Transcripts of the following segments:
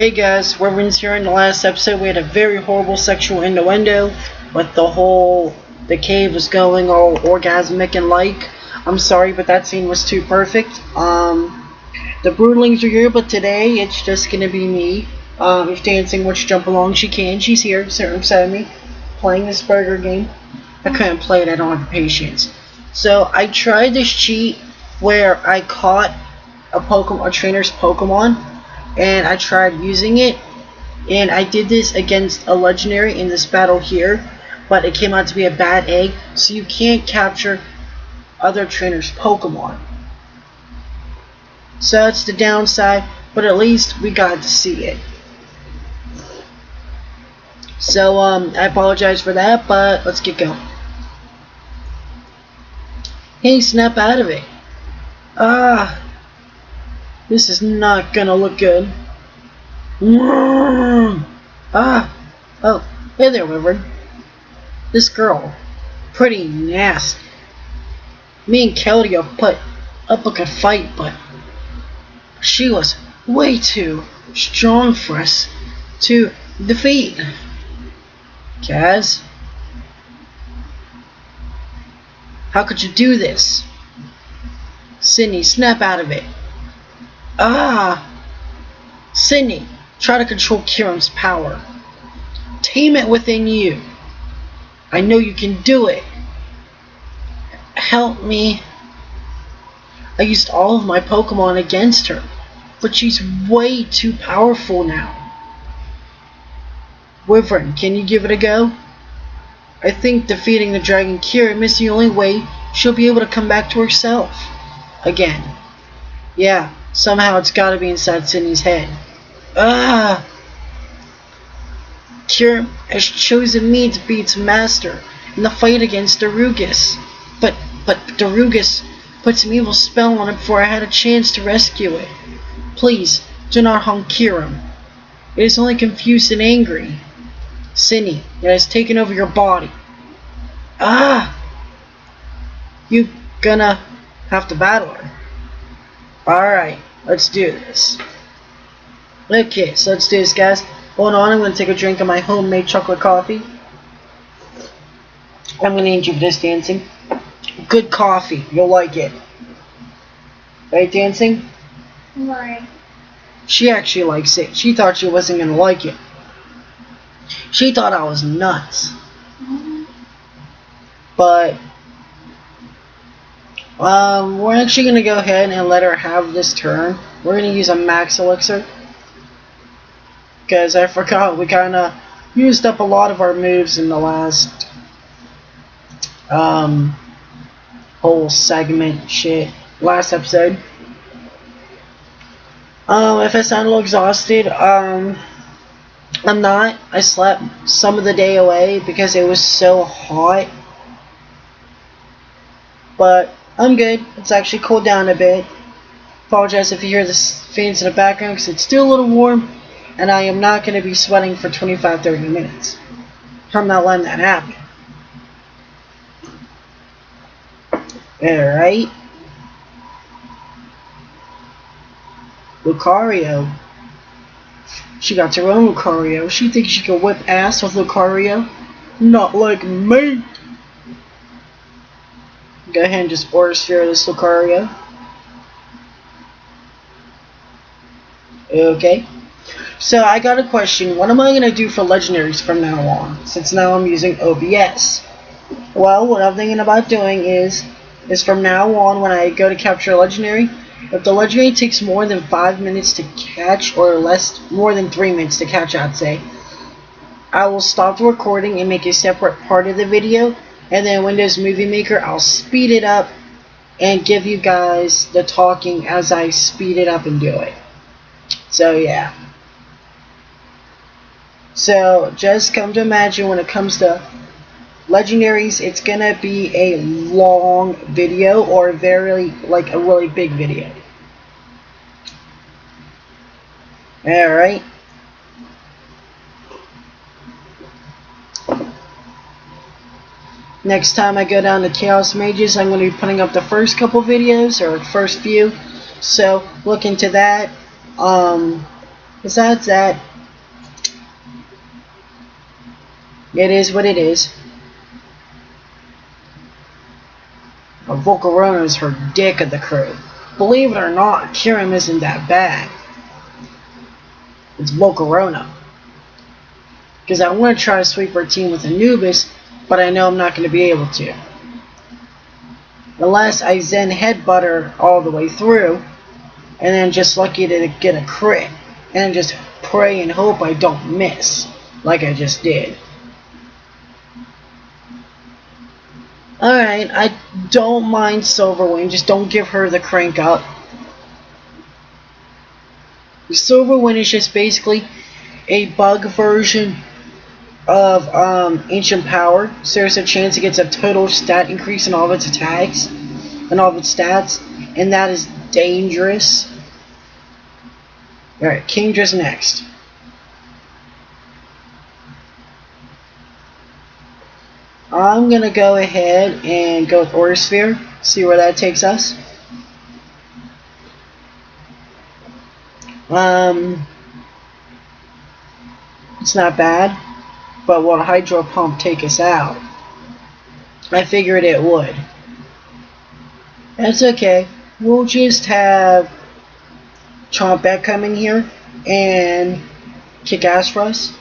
Hey guys, Reverend's here. In the last episode, we had a very horrible sexual innuendo, but the cave was going all orgasmic and like. I'm sorry, but that scene was too perfect. The broodlings are here, but today it's just gonna be me. If Dancing wants to jump along, she can. She's here, sitting beside me, playing this burger game. I couldn't play it. I don't have the patience. So I tried this cheat where I caught a trainer's Pokemon, and I tried using it, and I did this against a legendary in this battle here, but it came out to be a bad egg, so you can't capture other trainers' Pokemon. So that's the downside, but at least we got to see it. So I apologize for that, but let's get going. Hey, snap out of it. This is not gonna look good. Oh, hey there, Wyvern. This girl, pretty nasty. Me and Keldeo put up a good fight, but she was way too strong for us to defeat. Kaz, how could you do this? Sydney, snap out of it. Sydney, try to control Kyurem's power. Tame it within you. I know you can do it. Help me. I used all of my Pokemon against her, but she's way too powerful now. Wyvern, can you give it a go? I think defeating the Dragon Kyurem is the only way she'll be able to come back to herself again. Yeah, somehow it's gotta be inside Sydney's head. Kyurem has chosen me to be its master in the fight against Darugus. But Darugus put some evil spell on it before I had a chance to rescue it. Please, do not harm Kyurem. It is only confused and angry. Sydney, it has taken over your body. You gonna have to battle her. Alright, let's do this. Okay, so let's do this, guys. Hold on, I'm gonna take a drink of my homemade chocolate coffee. I'm gonna need you for this, Dancing. Good coffee, you'll like it. Right, Dancing? Right. She actually likes it. She thought she wasn't gonna like it. She thought I was nuts. But we're actually gonna go ahead and let her have this turn. We're gonna use a max elixir, because I forgot we kinda used up a lot of our moves in the last whole segment last episode. If I sound a little exhausted, I'm not. I slept some of the day away because it was so hot. But I'm good. It's actually cooled down a bit. Apologize if you hear the fans in the background because it's still a little warm, and I am not going to be sweating for 25-30 minutes. I'm not letting that happen. Alright. Lucario. She got her own Lucario. She thinks she can whip ass with Lucario. Not like me. Go ahead and just Aura Sphere this Lucario. Okay. So I got a question. What am I going to do for legendaries from now on? Since now I'm using OBS. Well, what I'm thinking about doing is from now on when I go to capture a legendary, if the legendary takes more than 5 minutes to catch, or more than 3 minutes to catch, I'd say, I will stop the recording and make a separate part of the video, and then Windows Movie Maker, I'll speed it up and give you guys the talking as I speed it up and do it. So yeah. So just come to imagine when it comes to legendaries, it's gonna be a long video, or a really big video. Alright. Next time I go down to Chaos Mages, I'm going to be putting up the first couple videos, or first few. So look into that. Besides that, it is what it is. Volcarona is her dick of the crew. Believe it or not, Kyurem isn't that bad. It's Volcarona. Because I want to try to sweep her team with Anubis, but I know I'm not going to be able to. Unless I Zen headbutt her all the way through, and then just lucky to get a crit, and just pray and hope I don't miss, like I just did. Alright, I don't mind Silverwind, just don't give her the crank up. Silverwind is just basically a bug version of Ancient Power, so there's a chance it gets a total stat increase in all of its attacks and all of its stats, and that is dangerous. Alright, Kingdra's next. I'm gonna go ahead and go with Order Sphere, see where that takes us. It's not bad, but will Hydro Pump take us out? I figured it would. That's okay. We'll just have Chompette come in here and kick ass for us.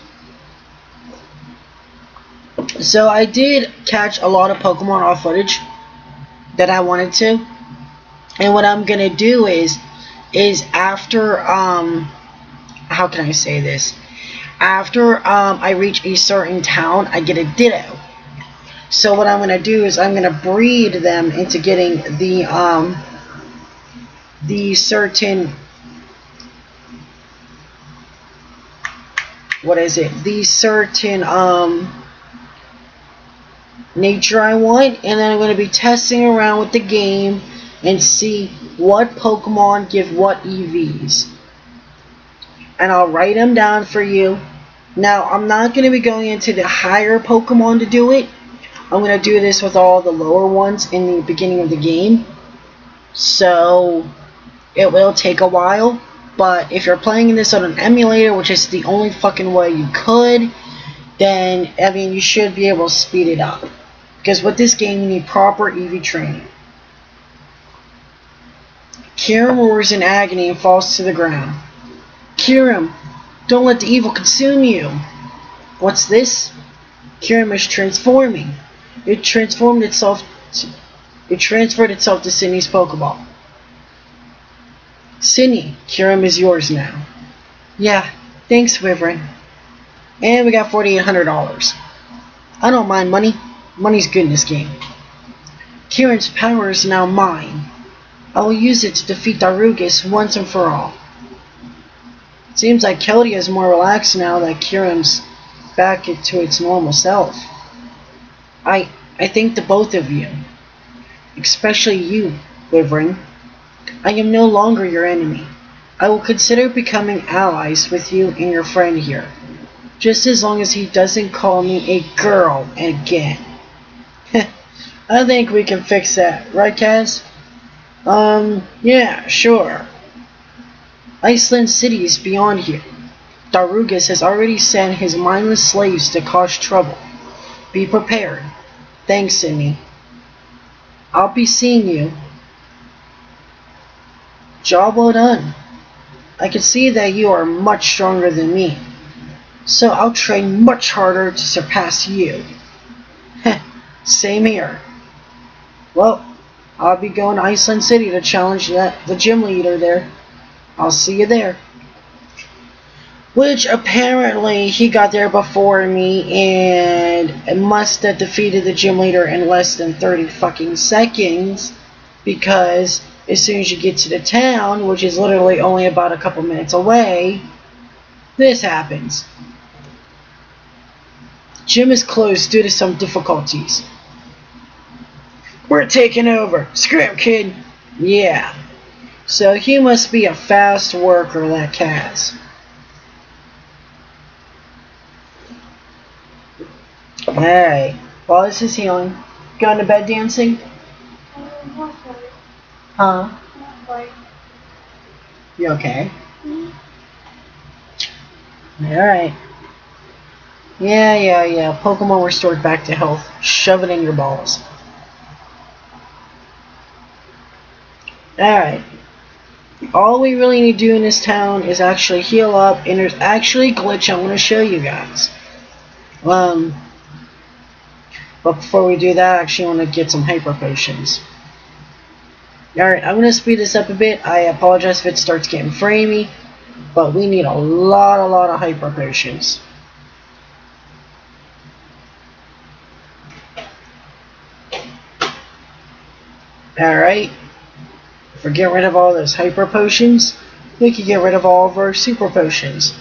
So I did catch a lot of Pokemon off footage that I wanted to, and what I'm gonna do is after how can I say this? After I reach a certain town, I get a Ditto. So what I'm gonna do is I'm gonna breed them into getting the certain, what is it? The certain nature I want, and then I'm going to be testing around with the game and see what Pokemon give what EVs. And I'll write them down for you. Now, I'm not going to be going into the higher Pokemon to do it. I'm going to do this with all the lower ones in the beginning of the game. So, it will take a while. But if you're playing this on an emulator, which is the only fucking way you could, then, I mean, you should be able to speed it up. Because with this game, you need proper EV training. Kyurem roars in agony and falls to the ground. Kyurem, don't let the evil consume you. What's this? Kyurem is transforming. It transformed itself. It transferred itself to Sydney's Pokeball. Sydney, Kyurem is yours now. Yeah, thanks, Wyvern. And we got $4,800. I don't mind money. Money's good in this game. Kyurem's power is now mine. I will use it to defeat Darugus once and for all. Seems like Keldea is more relaxed now that Kyurem's back into its normal self. I think the both of you, especially you, Wyvern, I am no longer your enemy. I will consider becoming allies with you and your friend here, just as long as he doesn't call me a girl again. I think we can fix that, right, Kaz? Yeah, sure. Iceland City is beyond here. Darugus has already sent his mindless slaves to cause trouble. Be prepared. Thanks, Sydney. I'll be seeing you. Job well done. I can see that you are much stronger than me, so I'll train much harder to surpass you. Same here. Well, I'll be going to Iceland City to challenge the gym leader there. I'll see you there. Which apparently he got there before me and must have defeated the gym leader in less than 30 fucking seconds, because as soon as you get to the town, which is literally only about a couple minutes away, this happens. Gym is closed due to some difficulties. We're taking over. Scram, kid. Yeah. So he must be a fast worker, that Kaz. Alright. While this is healing, going to bed dancing? Huh? You okay? Alright. Yeah. Pokemon restored back to health. Shove it in your balls. Alright. All we really need to do in this town is actually heal up, and there's actually a glitch I want to show you guys. But before we do that, I actually want to get some hyper potions. Alright, I'm going to speed this up a bit. I apologize if it starts getting framey, but we need a lot of hyper potions. Alright. If we get rid of all those hyper potions, we can get rid of all of our super potions.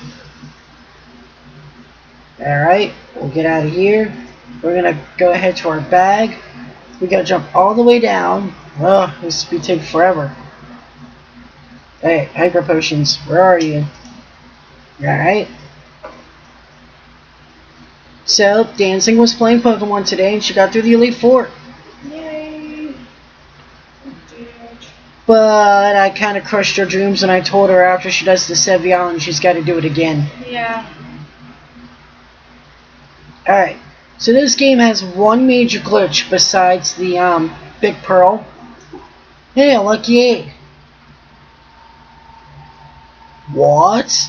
Alright, we'll get out of here. We're going to go ahead to our bag. We got to jump all the way down. Oh, this will be taking forever. Hey, hyper potions, where are you? Alright. So, Dancing was playing Pokemon today and she got through the Elite Four. Yay! But I kind of crushed her dreams and I told her after she does the Sevion, she's got to do it again. Yeah. Alright, so this game has one major glitch besides the Big Pearl. Hey, a lucky egg. What?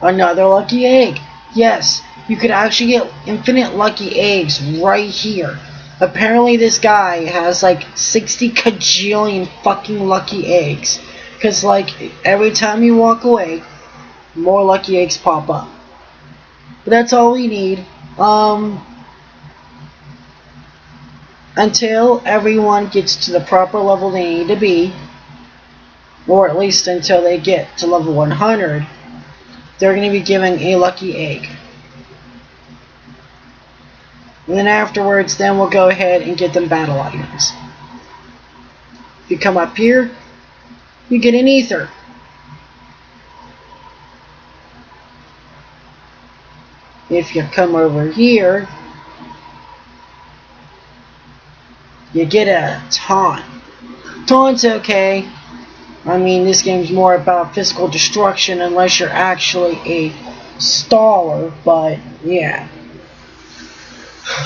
Another lucky egg. Yes, you could actually get infinite lucky eggs right here. Apparently this guy has like 60 kajillion fucking lucky eggs. Because like every time you walk away, more lucky eggs pop up. But that's all we need. Until everyone gets to the proper level they need to be, or at least until they get to level 100, they're going to be given a lucky egg. And then afterwards, then we'll go ahead and get them battle items. If you come up here, you get an ether. If you come over here, you get a taunt. Taunt's okay. I mean, this game's more about physical destruction unless you're actually a staller, but yeah.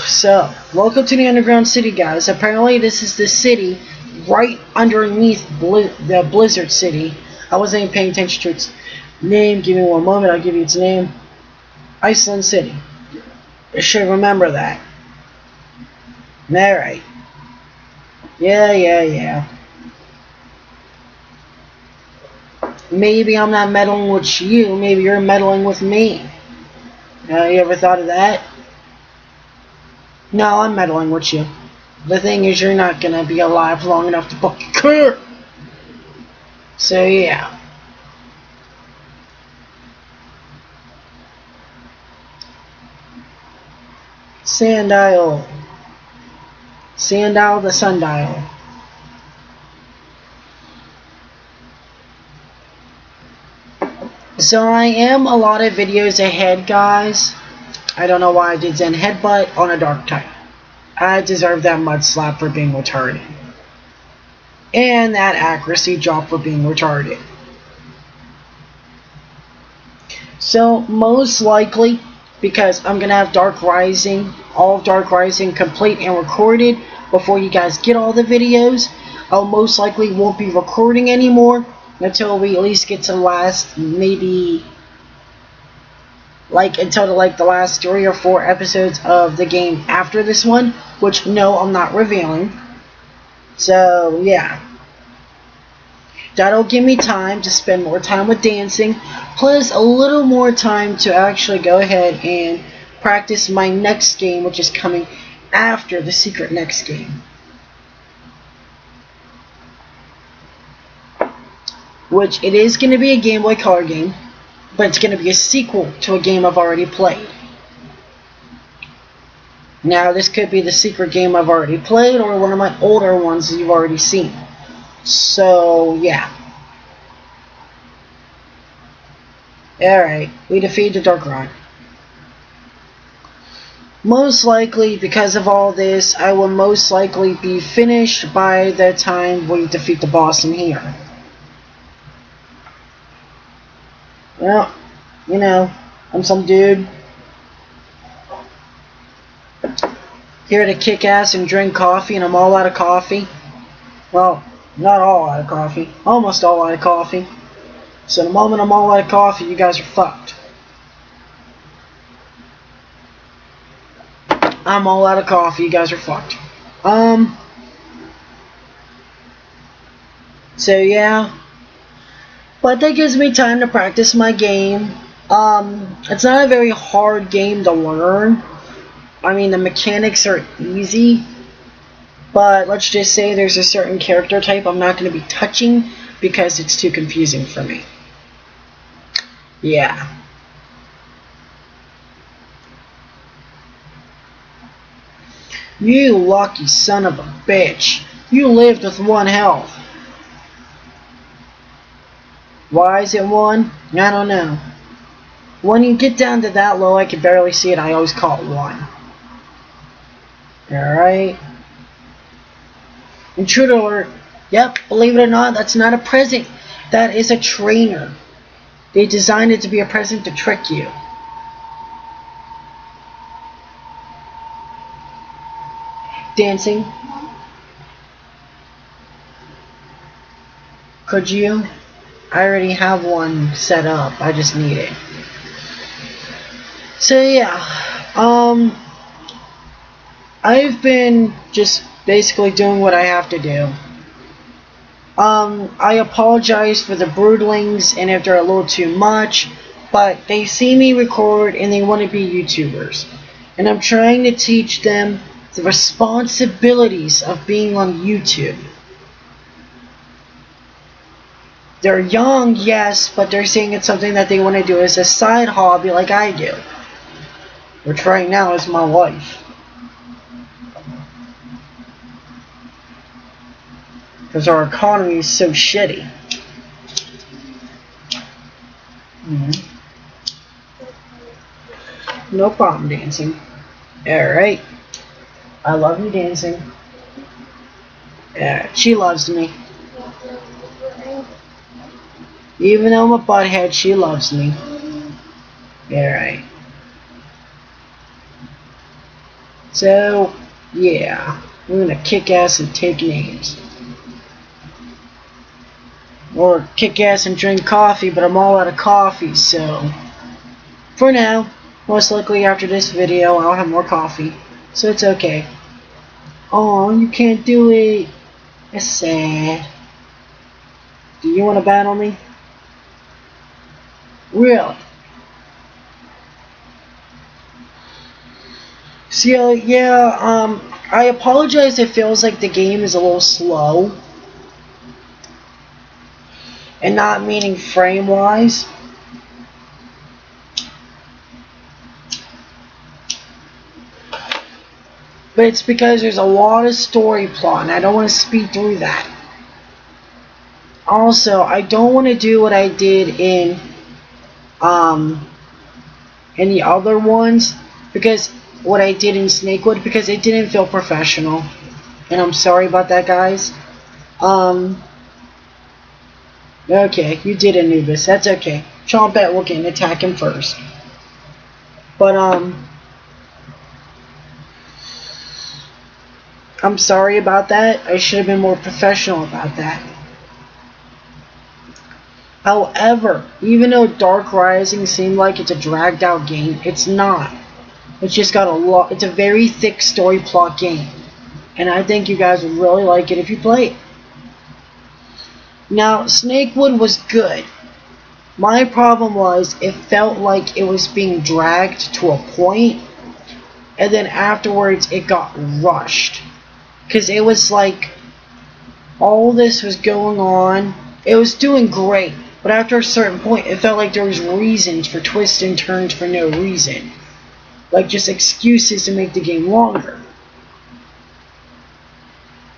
So, welcome to the underground city, guys. Apparently, this is the city right underneath the Blizzard City. I wasn't even paying attention to its name. Give me one moment, I'll give you its name. Iceland City. I should remember that. Alright. Yeah. Maybe I'm not meddling with you, maybe you're meddling with me. You ever thought of that? No, I'm meddling with you. The thing is, you're not gonna be alive long enough to fucking care. So, yeah. Sandile. Sandile the Sundial. So I am a lot of videos ahead, guys. I don't know why I did Zen Headbutt on a dark type. I deserve that mud slap for being retarded. And that accuracy drop for being retarded. So most likely, because I'm going to have Dark Rising, all of Dark Rising complete and recorded before you guys get all the videos, I'll most likely won't be recording anymore until we at least get to the last, maybe, until the last 3 or 4 episodes of the game after this one, which, no, I'm not revealing. So, yeah. That'll give me time to spend more time with dancing, plus a little more time to actually go ahead and practice my next game, which is coming after the secret next game. Which, it is going to be a Game Boy Color game, but it's going to be a sequel to a game I've already played. Now, this could be the secret game I've already played, or one of my older ones that you've already seen. So, yeah. Alright, we defeated Darkrai. Most likely, because of all this, I will most likely be finished by the time we defeat the boss in here. Well, you know, I'm some dude here to kick ass and drink coffee, and I'm all out of coffee. Well, not all out of coffee. Almost all out of coffee. So the moment I'm all out of coffee, you guys are fucked. I'm all out of coffee, you guys are fucked. So yeah. But that gives me time to practice my game. It's not a very hard game to learn. I mean, the mechanics are easy. But let's just say there's a certain character type I'm not going to be touching because it's too confusing for me. Yeah. You lucky son of a bitch. You lived with 1 health. Why is it 1? I don't know. When you get down to that low, I can barely see it. I always call it 1. Alright. Intruder alert. Yep, believe it or not, that's not a present. That is a trainer. They designed it to be a present to trick you. Dancing. Could you? I already have one set up. I just need it. So yeah, I've been just basically doing what I have to do. I apologize for the broodlings and if they're a little too much, but they see me record and they want to be YouTubers. And I'm trying to teach them the responsibilities of being on YouTube. They're young, yes, but they're saying it's something that they want to do as a side hobby like I do. Which right now is my life. Because our economy is so shitty. No problem, dancing. Alright. I love you, dancing. Yeah, she loves me. Even though I'm a butthead, she loves me. Alright. So, yeah. We're gonna kick ass and take names. Or kick ass and drink coffee, but I'm all out of coffee, so... For now, most likely after this video, I'll have more coffee. So it's okay. Oh, you can't do it. It's sad. Do you want to battle me? Really? So, yeah, I apologize, it feels like the game is a little slow. And not meaning frame-wise. But it's because there's a lot of story plot, and I don't want to speed through that. Also, I don't want to do what I did in the other ones, because what I did in Snakewood, because it didn't feel professional. And I'm sorry about that, guys. Okay, you did Anubis. That's okay. Chompette will get an attack him first. But, I'm sorry about that. I should have been more professional about that. However, even though Dark Rising seemed like it's a dragged out game, it's not. It's just got a lot. It's a very thick story plot game. And I think you guys would really like it if you play it. Now, Snakewood was good. My problem was it felt like it was being dragged to a point, and then afterwards it got rushed. Because it was like all this was going on. It was doing great, but after a certain point it felt like there was reasons for twists and turns for no reason. Like just excuses to make the game longer.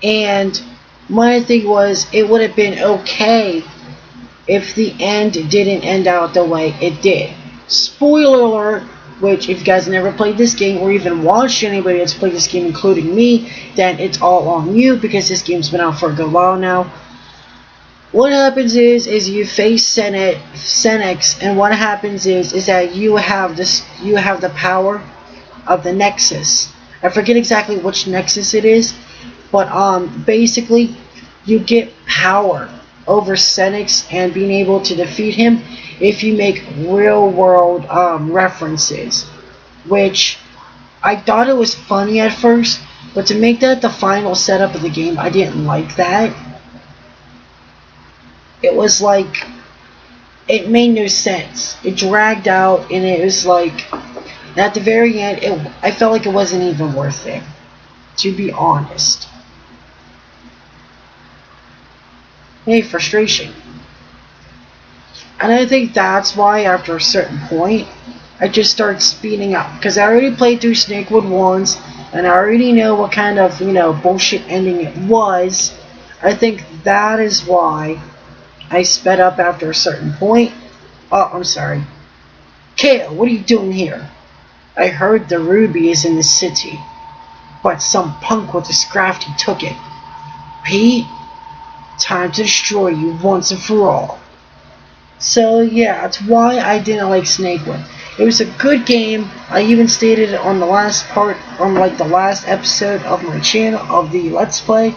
And my thing was, it would have been okay if the end didn't end out the way it did. Spoiler alert, which if you guys never played this game or even watched anybody that's played this game including me, then it's all on you because this game's been out for a good while now. what happens is you face Senex, and what happens is that you have the power of the Nexus. I forget exactly which Nexus it is, but basically you get power over Senex and being able to defeat him if you make real world references, which I thought it was funny at first, but to make that the final setup of the game, I didn't like that. It was like, it made no sense. It dragged out, and it was like, at the very end, I felt like it wasn't even worth it, to be honest. Hey, frustration. And I think that's why, after a certain point, I just started speeding up. Because I already played through Snakewood once, and I already know what kind of, bullshit ending it was. I think that is why I sped up after a certain point. Oh, I'm sorry. Kale, what are you doing here? I heard the ruby is in the city, but some punk with a scrafty took it. Pete, time to destroy you once and for all. So yeah, that's why I didn't like Snakewood. It was a good game. I even stated it on the last part, on like the last episode of my channel, of the Let's Play.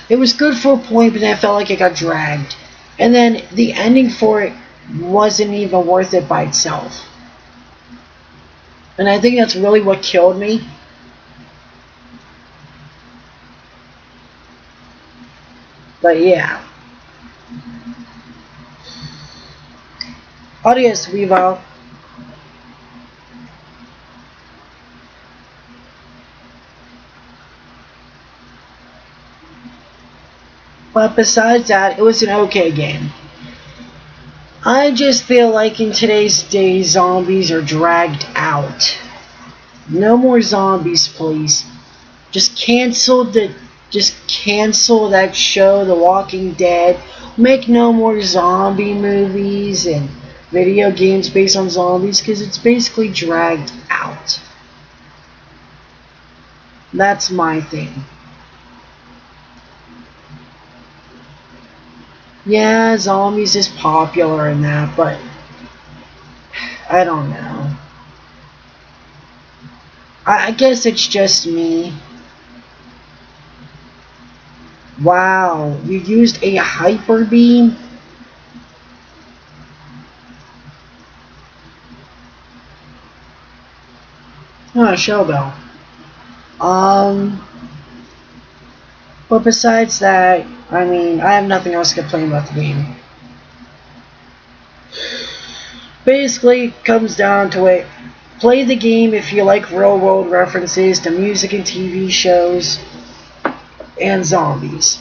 It was good for a point, but then I felt like it got dragged. And then the ending for it wasn't even worth it by itself. And I think that's really what killed me. But yeah. Adios, Vivo. But besides that, it was an okay game. I just feel like in today's day, zombies are dragged out. No more zombies, please. Just cancel that show, The Walking Dead. Make no more zombie movies and video games based on zombies, because it's basically dragged out. That's my thing. Yeah, zombies is popular and that, but I don't know. I guess it's just me. Wow, you used a hyper beam? Oh, showbell. But besides that, I mean, I have nothing else to complain about the game. Basically, it comes down to it. Play the game if you like real world references to music and TV shows and zombies.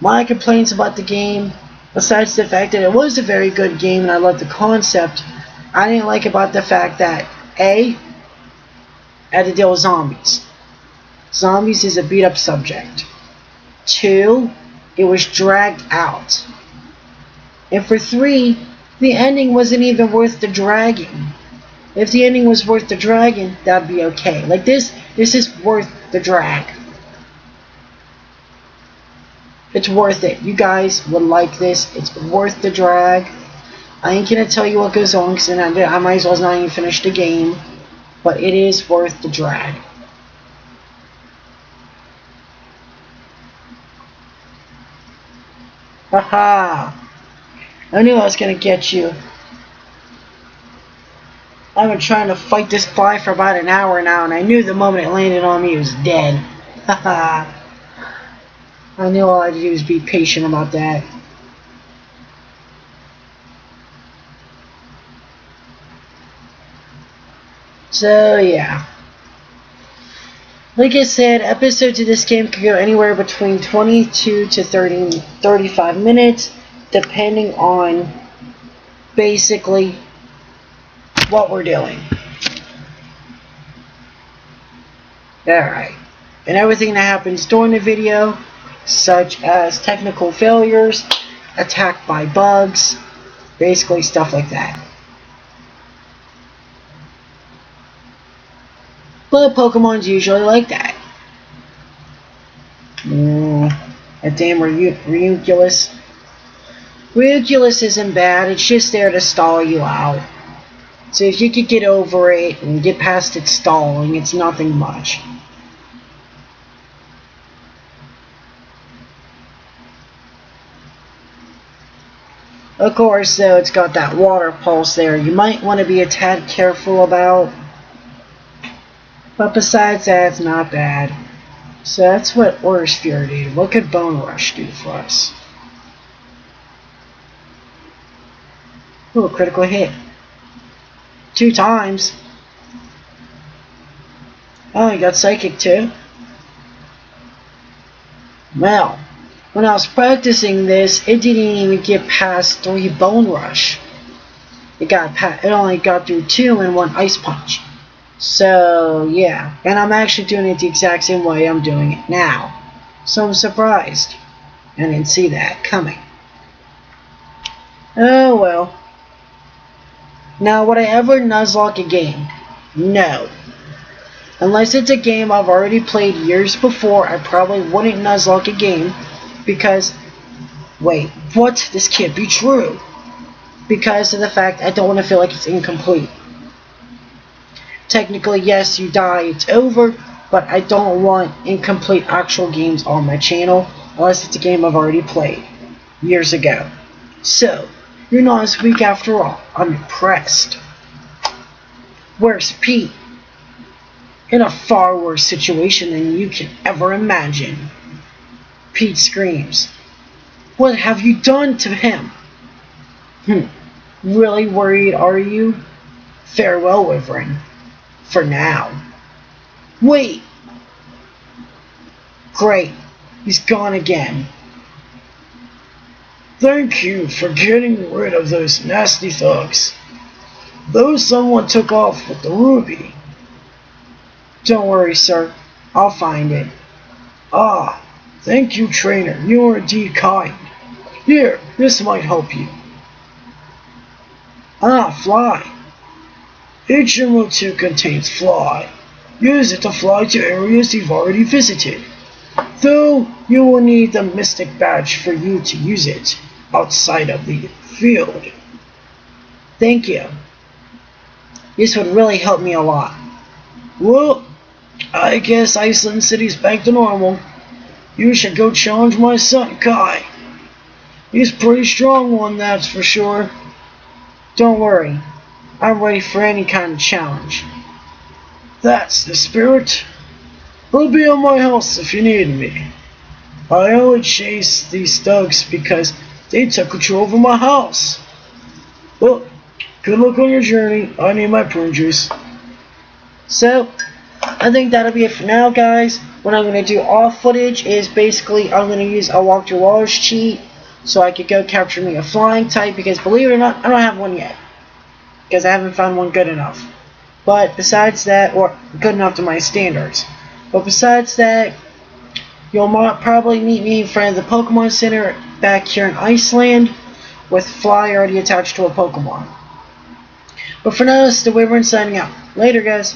My complaints about the game, besides the fact that it was a very good game and I loved the concept, I didn't like about the fact that A, I had to deal with zombies. Zombies is a beat up subject. 2, it was dragged out. And for 3, the ending wasn't even worth the dragging. If the ending was worth the dragging, that'd be okay. Like this is worth the drag. It's worth it. You guys would like this. It's worth the drag. I ain't gonna tell you what goes on, because I might as well not even finish the game. But it is worth the drag. Haha! I knew I was gonna get you. I've been trying to fight this fly for about an hour now, and I knew the moment it landed on me, it was dead. Haha! I knew all I had to do was be patient about that. So, yeah. Like I said, episodes of this game could go anywhere between 22 to 35 minutes, depending on basically what we're doing. Alright. And everything that happens during the video, such as technical failures, attacked by bugs, basically stuff like that. But Pokemon's usually like that. that damn Reuculus. Reuculus isn't bad, it's just there to stall you out. So if you could get over it and get past its stalling, it's nothing much. Of course, though, it's got that water pulse there you might want to be a tad careful about. But besides that, it's not bad. So that's what Aura Sphere did. What could Bone Rush do for us? Ooh, critical hit. 2 times. Oh, you got Psychic too? Well, when I was practicing this, it didn't even get past 3 Bone Rush. It only got through 2 and 1 Ice Punch. So, yeah. And I'm actually doing it the exact same way I'm doing it now. So I'm surprised. I didn't see that coming. Oh well. Now, would I ever Nuzlocke a game? No. Unless it's a game I've already played years before, I probably wouldn't Nuzlocke a game because... Wait, what? This can't be true. Because of the fact I don't want to feel like it's incomplete. Technically, yes, you die, it's over, but I don't want incomplete actual games on my channel unless it's a game I've already played years ago. So, you're not as weak after all. I'm impressed. Where's Pete? In a far worse situation than you can ever imagine. Pete screams. What have you done to him? Really worried, are you? Farewell, Wyvern. For now. Wait! Great. He's gone again. Thank you for getting rid of those nasty thugs. Though someone took off with the ruby. Don't worry, sir. I'll find it. Ah, thank you, trainer. You are indeed kind. Here, this might help you. Ah, fly. Each Emerald 2 contains fly. Use it to fly to areas you've already visited. Though, you will need the Mystic Badge for you to use it outside of the field. Thank you. This would really help me a lot. Well, I guess Iceland City's back to normal. You should go challenge my son, Kai. He's a pretty strong one, that's for sure. Don't worry. I'm ready for any kind of challenge. That's the spirit. I'll be on my house if you need me. I only chased these thugs because they took control over my house. Well, good luck on your journey. I need my prune juice. So, I think that'll be it for now, guys. What I'm going to do off footage is basically I'm going to use a walk through walls cheat so I could go capture me a flying type, because believe it or not, I don't have one yet. Because I haven't found one good enough. But besides that, or good enough to my standards. But besides that, you'll probably meet me in front of the Pokemon Center back here in Iceland with Fly already attached to a Pokemon. But for now, this is the Wyvern signing out. Later, guys.